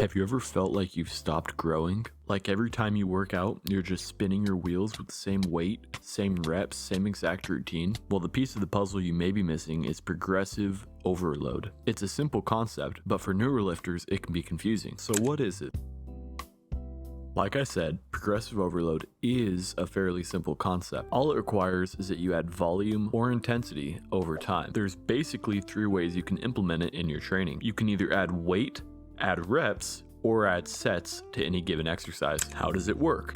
Have you ever felt like you've stopped growing? Like every time you work out, you're just spinning your wheels with the same weight, same reps, same exact routine? Well, the piece of the puzzle you may be missing is progressive overload. It's a simple concept, but for newer lifters, it can be confusing. So what is it? Like I said, progressive overload is a fairly simple concept. All it requires is that you add volume or intensity over time. There's basically 3 ways you can implement it in your training. You can either add weight, add reps, or add sets to any given exercise. How does it work?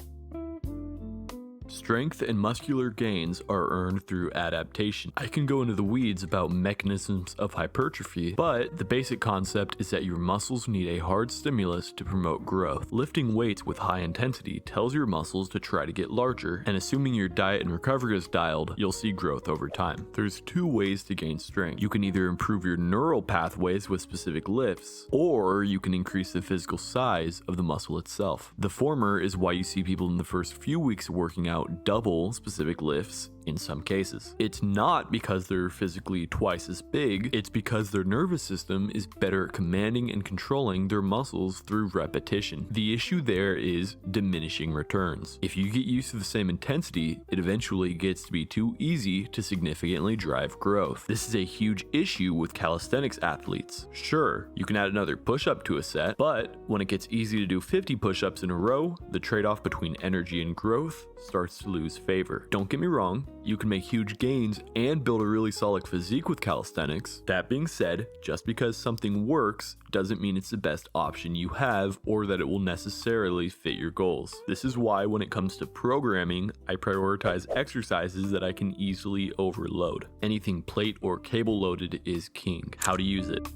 Strength and muscular gains are earned through adaptation. I can go into the weeds about mechanisms of hypertrophy, but the basic concept is that your muscles need a hard stimulus to promote growth. Lifting weights with high intensity tells your muscles to try to get larger, and assuming your diet and recovery is dialed, you'll see growth over time. There's 2 ways to gain strength. You can either improve your neural pathways with specific lifts, or you can increase the physical size of the muscle itself. The former is why you see people in the first few weeks of working out double specific lifts in some cases. It's not because they're physically twice as big, it's because their nervous system is better at commanding and controlling their muscles through repetition. The issue there is diminishing returns. If you get used to the same intensity, it eventually gets to be too easy to significantly drive growth. This is a huge issue with calisthenics athletes. Sure, you can add another push-up to a set, but when it gets easy to do 50 push-ups in a row, the trade-off between energy and growth starts to lose favor. Don't get me wrong, you can make huge gains and build a really solid physique with calisthenics. That being said, just because something works doesn't mean it's the best option you have or that it will necessarily fit your goals. This is why when it comes to programming, I prioritize exercises that I can easily overload. Anything plate or cable loaded is king. How to use it.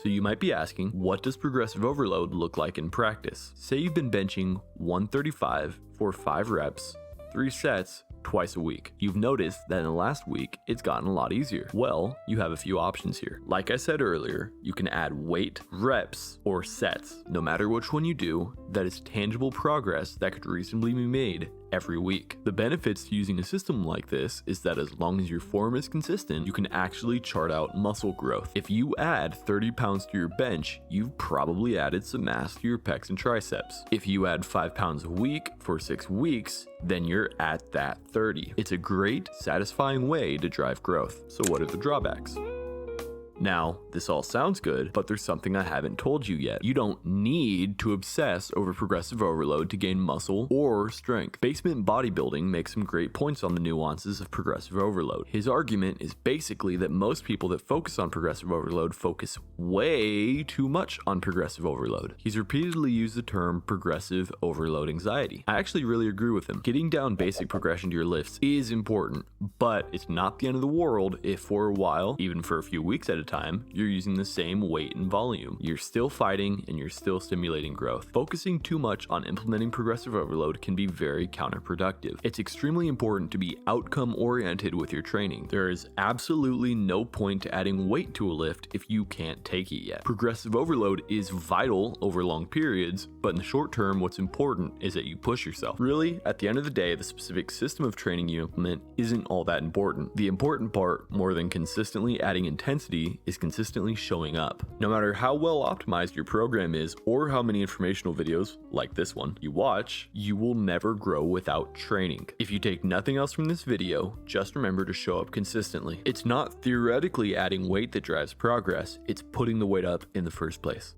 So you might be asking, what does progressive overload look like in practice? Say you've been benching 135 for 5 reps, 3 sets, twice a week. You've noticed that in the last week, it's gotten a lot easier. Well, you have a few options here. Like I said earlier, you can add weight, reps, or sets. No matter which one you do, that is tangible progress that could reasonably be made every week. The benefits to using a system like this is that as long as your form is consistent, you can actually chart out muscle growth. If you add 30 pounds to your bench, you've probably added some mass to your pecs and triceps. If you add 5 pounds a week for 6 weeks, then you're at that 30. It's a great, satisfying way to drive growth. So what are the drawbacks? Now, this all sounds good, but there's something I haven't told you yet. You don't need to obsess over progressive overload to gain muscle or strength. Basement Bodybuilding makes some great points on the nuances of progressive overload. His argument is basically that most people that focus on progressive overload focus way too much on progressive overload. He's repeatedly used the term progressive overload anxiety. I actually really agree with him. Getting down basic progression to your lifts is important, but it's not the end of the world if for a while, even for a few weeks at a time, you're using the same weight and volume. You're still fighting and you're still stimulating growth. Focusing too much on implementing progressive overload can be very counterproductive. It's extremely important to be outcome oriented with your training. There is absolutely no point to adding weight to a lift if you can't take it yet. Progressive overload is vital over long periods, but in the short term, what's important is that you push yourself. Really, at the end of the day, the specific system of training you implement isn't all that important. The important part, more than consistently adding intensity, is consistently showing up. No matter how well optimized your program is or how many informational videos, like this one, you watch, you will never grow without training. If you take nothing else from this video, just remember to show up consistently. It's not theoretically adding weight that drives progress, it's putting the weight up in the first place.